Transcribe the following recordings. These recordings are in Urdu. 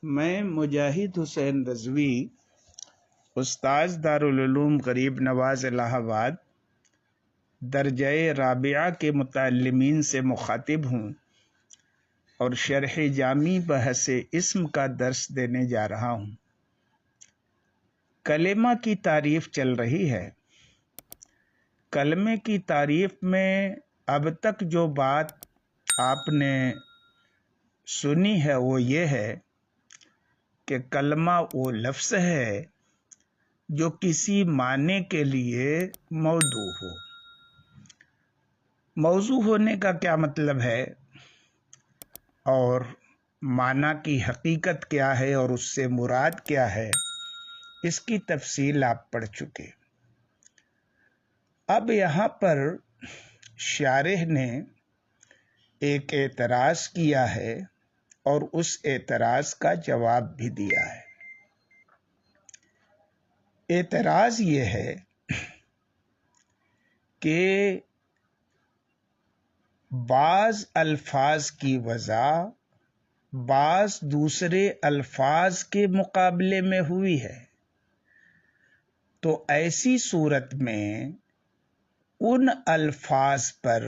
میں مجاہد حسین رضوی استاذ دارالعلوم غریب نواز الہ آباد درجہ رابعہ کے متعلمین سے مخاطب ہوں اور شرح جامی بحث اسم کا درس دینے جا رہا ہوں۔ کلمہ کی تعریف چل رہی ہے۔ کلمے کی تعریف میں اب تک جو بات آپ نے سنی ہے وہ یہ ہے کہ کلمہ وہ لفظ ہے جو کسی معنی کے لیے موضوع ہو۔ موضوع ہونے کا کیا مطلب ہے اور معنی کی حقیقت کیا ہے اور اس سے مراد کیا ہے، اس کی تفصیل آپ پڑھ چکے۔ اب یہاں پر شارح نے ایک اعتراض کیا ہے اور اس اعتراض کا جواب بھی دیا ہے۔ اعتراض یہ ہے کہ بعض الفاظ کی وضع بعض دوسرے الفاظ کے مقابلے میں ہوئی ہے، تو ایسی صورت میں ان الفاظ پر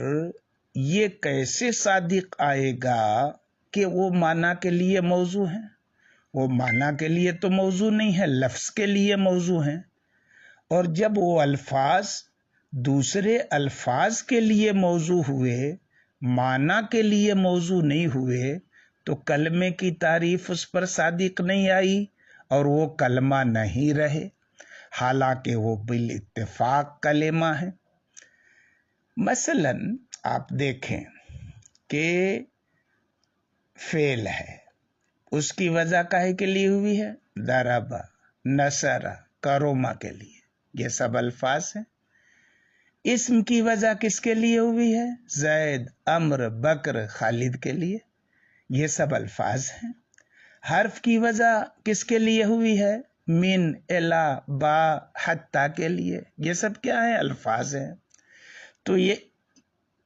یہ کیسے صادق آئے گا کہ وہ معنی کے لیے موضوع ہیں؟ وہ معنی کے لیے تو موضوع نہیں ہے، لفظ کے لیے موضوع ہیں، اور جب وہ الفاظ دوسرے الفاظ کے لیے موضوع ہوئے، معنی کے لیے موضوع نہیں ہوئے، تو کلمے کی تعریف اس پر صادق نہیں آئی اور وہ کلمہ نہیں رہے، حالانکہ وہ بالاتفاق کلمہ ہے۔ مثلا آپ دیکھیں کہ فعل ہے، اس کی وضع کاہے کے لیے ہوئی ہے؟ ضربہ، نصر، کروما کے لیے، یہ سب الفاظ ہیں۔ اسم کی وضع کس کے لیے ہوئی ہے؟ زید، عمر، بکر، خالد کے لیے، یہ سب الفاظ ہیں۔ حرف کی وضع کس کے لیے ہوئی ہے؟ من، الا، با، حتی کے لیے، یہ سب کیا ہے؟ الفاظ ہیں۔ تو یہ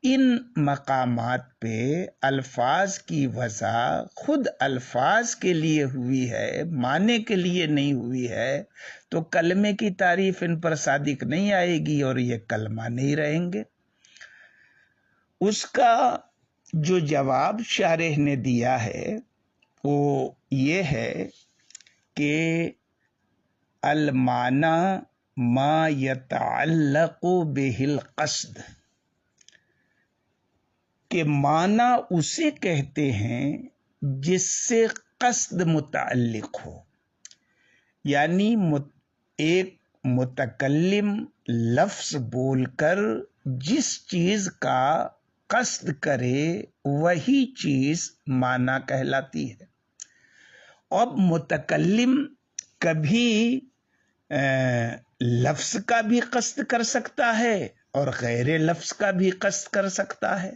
ان مقامات پہ الفاظ کی وضع خود الفاظ کے لیے ہوئی ہے، معنی کے لیے نہیں ہوئی ہے، تو کلمے کی تعریف ان پر صادق نہیں آئے گی اور یہ کلمہ نہیں رہیں گے۔ اس کا جو جواب شارح نے دیا ہے وہ یہ ہے کہ المعنی ما یتعلق بہ القصد، کہ معنی اسے کہتے ہیں جس سے قصد متعلق ہو، یعنی ایک متکلم لفظ بول کر جس چیز کا قصد کرے وہی چیز معنی کہلاتی ہے۔ اب متکلم کبھی لفظ کا بھی قصد کر سکتا ہے اور غیر لفظ کا بھی قصد کر سکتا ہے۔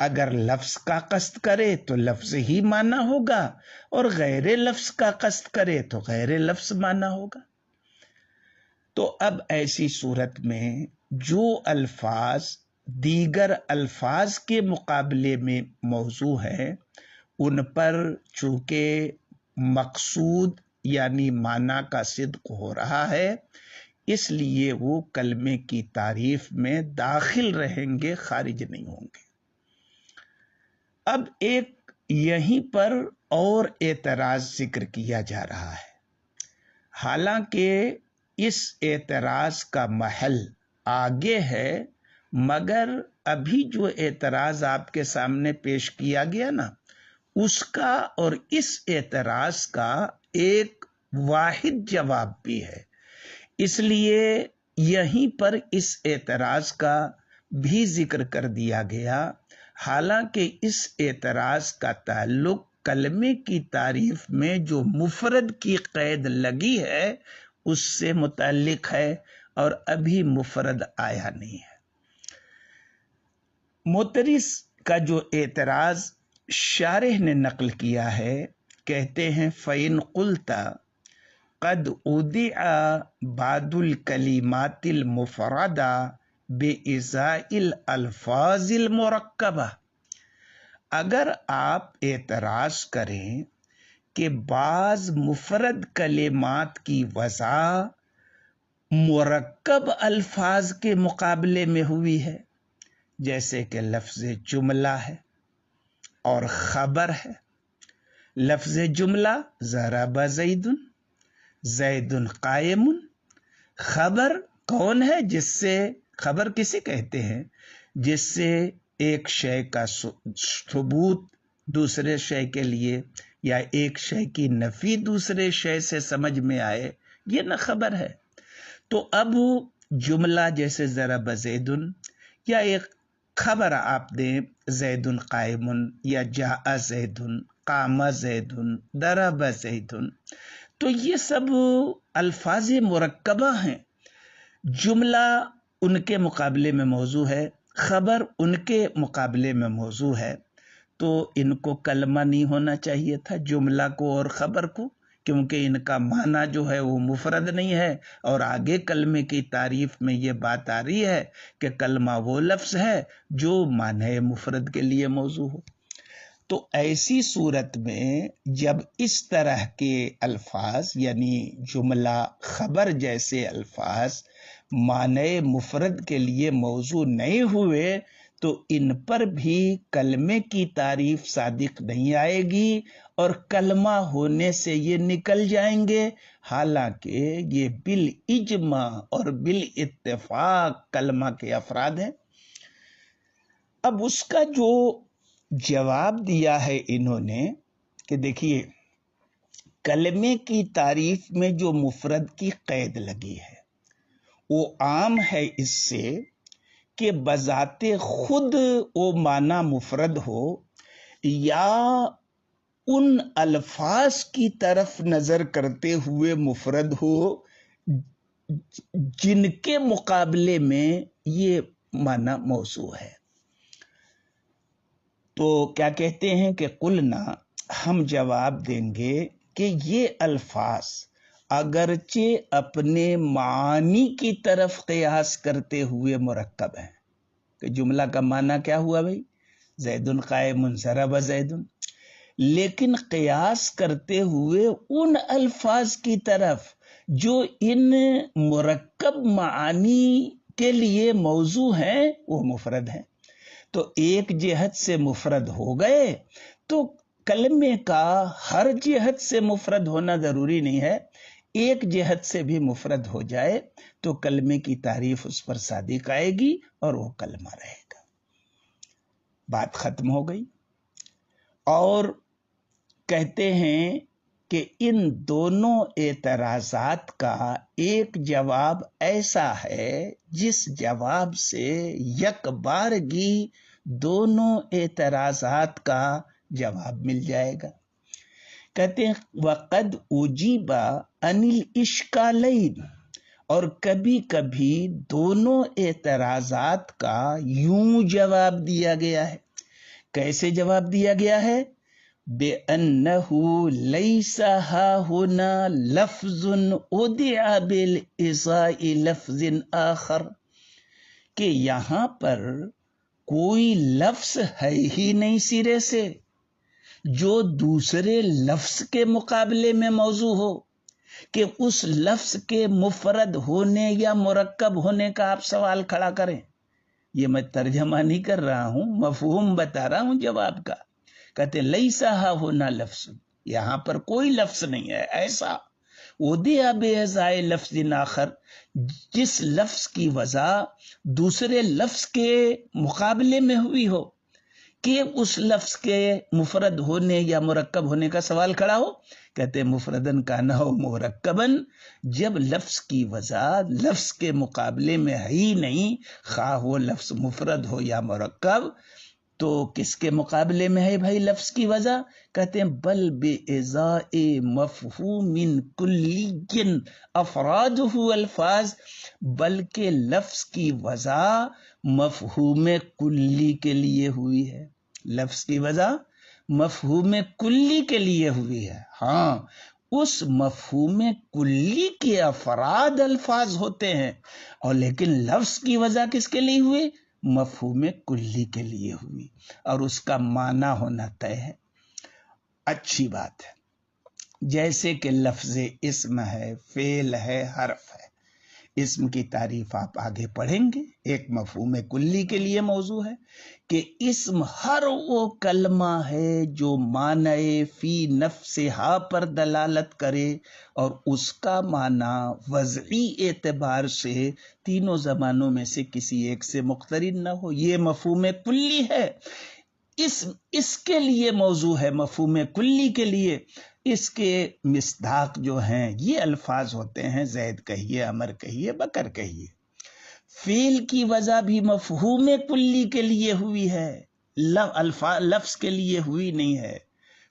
اگر لفظ کا قصد کرے تو لفظ ہی معنی ہوگا اور غیر لفظ کا قصد کرے تو غیر لفظ معنی ہوگا۔ تو اب ایسی صورت میں جو الفاظ دیگر الفاظ کے مقابلے میں موضوع ہیں، ان پر چونکہ مقصود یعنی معنی کا صدق ہو رہا ہے، اس لیے وہ کلمے کی تعریف میں داخل رہیں گے، خارج نہیں ہوں گے۔ اب ایک یہیں پر اور اعتراض ذکر کیا جا رہا ہے، حالانکہ اس اعتراض کا محل آگے ہے، مگر ابھی جو اعتراض آپ کے سامنے پیش کیا گیا نا، اس کا اور اس اعتراض کا ایک واحد جواب بھی ہے، اس لیے یہیں پر اس اعتراض کا بھی ذکر کر دیا گیا، حالانکہ اس اعتراض کا تعلق کلمے کی تعریف میں جو مفرد کی قید لگی ہے اس سے متعلق ہے، اور ابھی مفرد آیا نہیں ہے۔ معترض کا جو اعتراض شارح نے نقل کیا ہے، کہتے ہیں فَإِن قُلْتَ قَدْ أُودِعَ بَعْضُ الْكَلِمَاتِ الْمُفْرَدَةِ بِإِزَاءِ الْأَلْفَاظِ الْمُرَكَّبَةِ، اگر آپ اعتراض کریں کہ بعض مفرد کلمات کی وضع مرکب الفاظ کے مقابلے میں ہوئی ہے، جیسے کہ لفظ جملہ ہے اور خبر ہے۔ لفظ جملہ ضرب زید، زید قائم۔ خبر کون ہے؟ جس سے، خبر کسے کہتے ہیں؟ جس سے ایک شے کا ثبوت دوسرے شے کے لیے یا ایک شے کی نفی دوسرے شے سے سمجھ میں آئے، یہ نہ خبر ہے۔ تو اب جملہ جیسے ضرب زید یا ایک خبر آپ دیں زید قائم یا جاء زید، قام زید، ضرب زید، تو یہ سب الفاظ مرکبہ ہیں۔ جملہ ان کے مقابلے میں موضوع ہے، خبر ان کے مقابلے میں موضوع ہے، تو ان کو کلمہ نہیں ہونا چاہیے تھا، جملہ کو اور خبر کو، کیونکہ ان کا معنی جو ہے وہ مفرد نہیں ہے۔ اور آگے کلمے کی تعریف میں یہ بات آ رہی ہے کہ کلمہ وہ لفظ ہے جو معنی مفرد کے لیے موضوع ہو۔ تو ایسی صورت میں جب اس طرح کے الفاظ یعنی جملہ خبر جیسے الفاظ معنی مفرد کے لیے موضوع نہیں ہوئے تو ان پر بھی کلمے کی تعریف صادق نہیں آئے گی اور کلمہ ہونے سے یہ نکل جائیں گے، حالانکہ یہ بالاجماع اور بالاتفاق کلمہ کے افراد ہیں۔ اب اس کا جو جواب دیا ہے انہوں نے کہ دیکھیے کلمے کی تعریف میں جو مفرد کی قید لگی ہے وہ عام ہے اس سے کہ بذات خود وہ معنی مفرد ہو یا ان الفاظ کی طرف نظر کرتے ہوئے مفرد ہو جن کے مقابلے میں یہ معنی موضوع ہے۔ تو کیا کہتے ہیں کہ قلنا، ہم جواب دیں گے کہ یہ الفاظ اگرچہ اپنے معنی کی طرف قیاس کرتے ہوئے مرکب ہیں، کہ جملہ کا معنی کیا ہوا بھائی؟ زید قائم ضرب زید، لیکن قیاس کرتے ہوئے ان الفاظ کی طرف جو ان مرکب معانی کے لیے موضوع ہیں وہ مفرد ہیں۔ تو ایک جہت سے مفرد ہو گئے تو کلمے کا ہر جہت سے مفرد ہونا ضروری نہیں ہے، ایک جہت سے بھی مفرد ہو جائے تو کلمے کی تعریف اس پر صادق آئے گی اور وہ کلمہ رہے گا۔ بات ختم ہو گئی۔ اور کہتے ہیں کہ ان دونوں اعتراضات کا ایک جواب ایسا ہے جس جواب سے یک بارگی دونوں اعتراضات کا جواب مل جائے گا۔ کہتے ہیں وَقَدْ أُجِيبَ عَنِ الْإِشْكَالَيْنِ، اور کبھی کبھی دونوں اعتراضات کا یوں جواب دیا گیا ہے۔ کیسے جواب دیا گیا ہے؟ بِأَنَّهُ لَيْسَ هَاهُنَا لَفْظٌ أُدِعَ بِالْإِضَاءِ لَفْظٍ آخر، کہ یہاں پر کوئی لفظ ہے ہی نہیں سرے سے جو دوسرے لفظ کے مقابلے میں موضوع ہو، کہ اس لفظ کے مفرد ہونے یا مرکب ہونے کا آپ سوال کھڑا کریں۔ یہ میں ترجمہ نہیں کر رہا ہوں، مفہوم بتا رہا ہوں جواب کا۔ کہتے لیسا ہونا لفظ، یہاں پر کوئی لفظ نہیں ہے ایسا وَدِعَ بِإِضَاءِ لَفْظٍ آخر جس لفظ کی وضع دوسرے لفظ کے مقابلے میں ہوئی ہو، کہ اس لفظ کے مفرد ہونے یا مرکب ہونے کا سوال کھڑا ہو۔ کہتے مفردن کا نہ ہو مرکبن، جب لفظ کی وضع لفظ کے مقابلے میں ہے ہی نہیں، خواہ وہ لفظ مفرد ہو یا مرکب، تو کس کے مقابلے میں ہے بھائی لفظ کی وضع؟ کہتے ہیں بل بِإِضَاءِ مفہوم کلی افرادہ الفاظ، بلکہ لفظ کی وضع مفہوم کلی کے لیے ہوئی ہے۔ لفظ کی وضع مفہوم کلی کے لیے ہوئی ہے۔ ہاں، اس مفہوم کلی کے افراد الفاظ ہوتے ہیں، اور لیکن لفظ کی وضع کس کے لیے ہوئی؟ مفہوم کلی کے لیے ہوئی، اور اس کا معنی ہونا طے ہے۔ اچھی بات ہے۔ جیسے کہ لفظ اسم ہے، فعل ہے، حرف ہے۔ اسم کی تعریف آپ آگے پڑھیں گے۔ ایک مفہوم کلی کے لیے موضوع ہے کہ اسم ہر وہ کلمہ ہے جو معنی فی نفسہا پر دلالت کرے اور اس کا معنی وضعی اعتبار سے تینوں زمانوں میں سے کسی ایک سے مقترن نہ ہو۔ یہ مفہوم کلی ہے، اس کے لیے موضوع ہے۔ مفہوم کلی کے لیے اس کے مصداق جو ہیں یہ الفاظ ہوتے ہیں، زید کہیے، عمر کہیے، بکر کہیے۔ فعل کی وجہ بھی مفہوم کلی کے لیے ہوئی ہے، لفظ کے لیے ہوئی نہیں ہے۔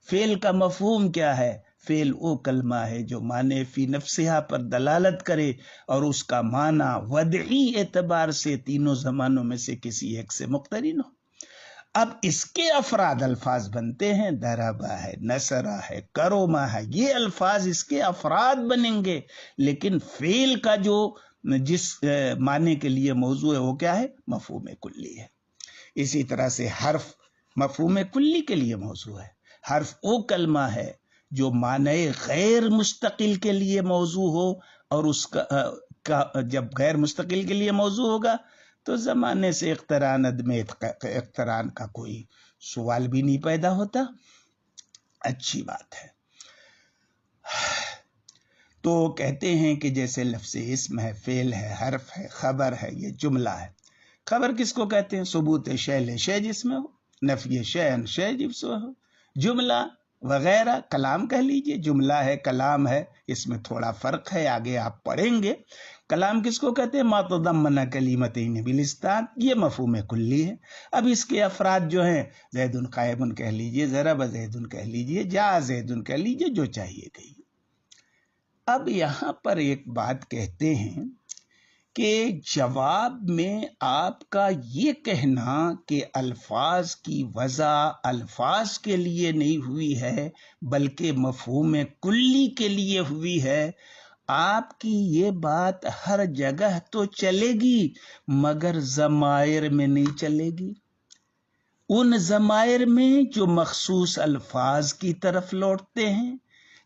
فعل کا مفہوم کیا ہے؟ فعل وہ کلمہ ہے جو معنی فی نفسہا پر دلالت کرے اور اس کا معنی وضعی اعتبار سے تینوں زمانوں میں سے کسی ایک سے مقترن ہو۔ اب اس کے افراد الفاظ بنتے ہیں، ضربہ ہے، نصرہ ہے، کروما ہے، یہ الفاظ اس کے افراد بنیں گے، لیکن فعل کا جو جس معنی کے لیے موضوع ہے وہ کیا ہے؟ مفہوم کلی ہے۔ اسی طرح سے حرف مفہوم کلی کے لیے موضوع ہے۔ حرف وہ کلمہ ہے جو معنی غیر مستقل کے لیے موضوع ہو، اور اس کا جب غیر مستقل کے لیے موضوع ہوگا تو زمانے سے اقتران عدم اقتران کا کوئی سوال بھی نہیں پیدا ہوتا۔ اچھی بات ہے۔ تو کہتے ہیں کہ جیسے لفظ اسم ہے، فعل ہے، حرف ہے، خبر ہے، یہ جملہ ہے۔ خبر کس کو کہتے ہیں؟ ثبوت شے شے جس میں ہو، نفی شے ان شے جس میں ہو۔ جملہ وغیرہ کلام کہہ لیجئے، جملہ ہے، کلام ہے، اس میں تھوڑا فرق ہے، آگے آپ پڑھیں گے۔ کلام کس کو کہتے ہیں؟ ما تضمن کلمتین بالاسناد، یہ مفہوم کلی ہے۔ اب اس کے افراد جو ہیں، زید قائم کہہ لیجئے، ضرب زید کہہ لیجئے، جاء زید کہہ لیجئے، جو چاہیے کہیے۔ اب یہاں پر ایک بات کہتے ہیں کہ جواب میں آپ کا یہ کہنا کہ الفاظ کی وضع الفاظ کے لیے نہیں ہوئی ہے بلکہ مفہوم کلی کے لیے ہوئی ہے، آپ کی یہ بات ہر جگہ تو چلے گی مگر ضمائر میں نہیں چلے گی۔ ان ضمائر میں جو مخصوص الفاظ کی طرف لوٹتے ہیں،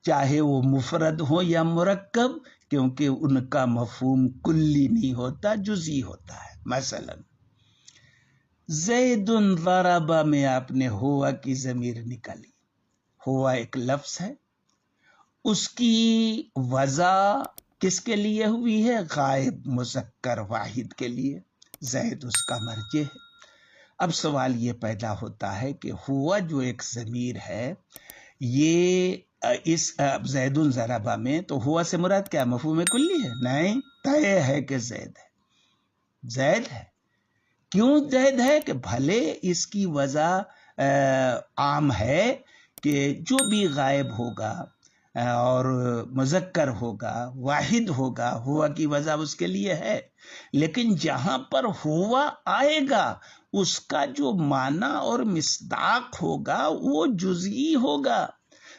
چاہے وہ مفرد ہو یا مرکب، کیونکہ ان کا مفہوم کلی نہیں ہوتا، جزئی ہوتا ہے۔ مثلا زید ضرب میں آپ نے ہوا کی ضمیر نکالی، ہوا ایک لفظ ہے، اس کی وضع کس کے لیے ہوئی ہے؟ غائب مذکر واحد کے لیے، زید اس کا مرجع ہے۔ اب سوال یہ پیدا ہوتا ہے کہ ہوا جو ایک ضمیر ہے، یہ اس زید ضربہ میں تو ہوا سے مراد کیا؟ مفہوم کلی ہے؟ نہیں، طے ہے کہ زید ہے، زید ہے۔ کیوں زید ہے؟ کہ بھلے اس کی وضع عام ہے کہ جو بھی غائب ہوگا اور مذکر ہوگا، واحد ہوگا، ہوا کی وضع اس کے لیے ہے، لیکن جہاں پر ہوا آئے گا اس کا جو معنی اور مصداق ہوگا وہ جزئی ہوگا۔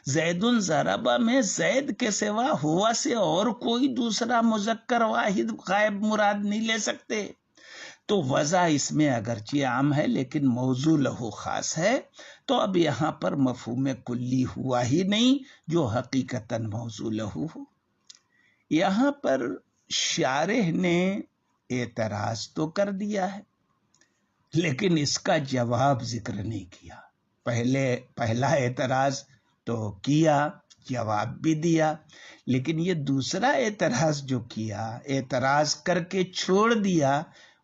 زید ضربہ میں زید کے سوا ہوا سے اور کوئی دوسرا مذکر واحد غائب مراد نہیں لے سکتے۔ تو وضع اس میں اگرچہ عام ہے لیکن موضوع لہو خاص ہے، تو اب یہاں پر مفہوم کلی ہوا ہی نہیں جو حقیقتاً موضوع لہو ہو۔ یہاں پر شارح نے اعتراض تو کر دیا ہے لیکن اس کا جواب ذکر نہیں کیا۔ پہلا اعتراض تو کیا، جواب بھی دیا، لیکن یہ دوسرا اعتراض جو کیا، اعتراض کر کے چھوڑ دیا،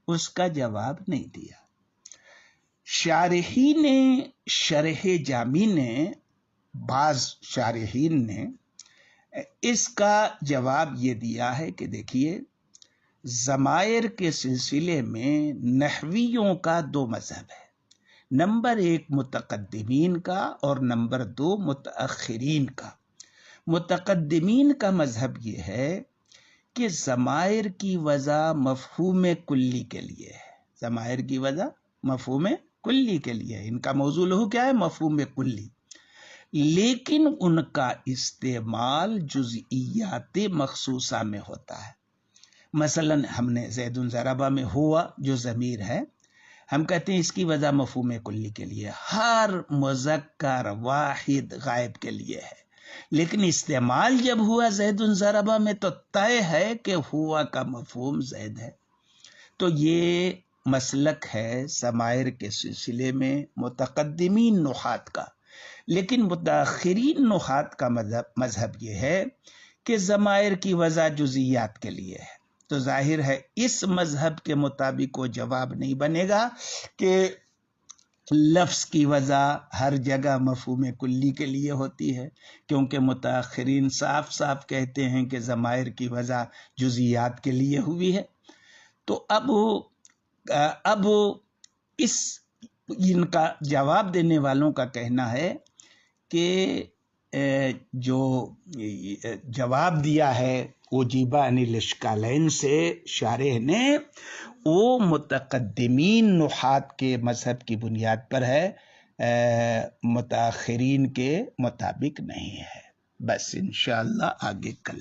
اس کا جواب نہیں دیا۔ شارحین نے، شرح جامی نے، بعض شارحین نے اس کا جواب یہ دیا ہے کہ دیکھیے، ضمائر کے سلسلے میں نحویوں کا دو مذہب ہے، نمبر ایک متقدمین کا اور نمبر دو متأخرین کا۔ متقدمین کا مذہب یہ ہے کہ ضمائر کی وضع مفہوم کلی کے لیے ہے، ضمائر کی وضع مفہوم کلی کے لیے، ان کا موضوع لہو کیا ہے؟ مفہوم کلی، لیکن ان کا استعمال جزئیات مخصوصہ میں ہوتا ہے۔ مثلا ہم نے زید ضربہ میں ہوا جو ضمیر ہے، ہم کہتے ہیں اس کی وضع مفہوم کلی کے لیے، ہر مذکر واحد غائب کے لیے ہے، لیکن استعمال جب ہوا زید ضربہ میں تو طے ہے کہ ہوا کا مفہوم زید ہے۔ تو یہ مسلک ہے ضمائر کے سلسلے میں متقدمین نحات کا، لیکن متاخرین نحات کا مذہب یہ ہے کہ ضمائر کی وضع جزئیات کے لیے ہے۔ تو ظاہر ہے اس مذہب کے مطابق وہ جواب نہیں بنے گا کہ لفظ کی وضع ہر جگہ مفہوم کلی کے لیے ہوتی ہے، کیونکہ متاخرین صاف صاف کہتے ہیں کہ ضمائر کی وضع جزئیات کے لیے ہوئی ہے۔ تو اب ان کا جواب دینے والوں کا کہنا ہے کہ جو جواب دیا ہے اجیبہ عن الاشکالین سے شارح نے، وہ متقدمین نحات کے مذہب کی بنیاد پر ہے، متاخرین کے مطابق نہیں ہے۔ بس انشاءاللہ آگے کل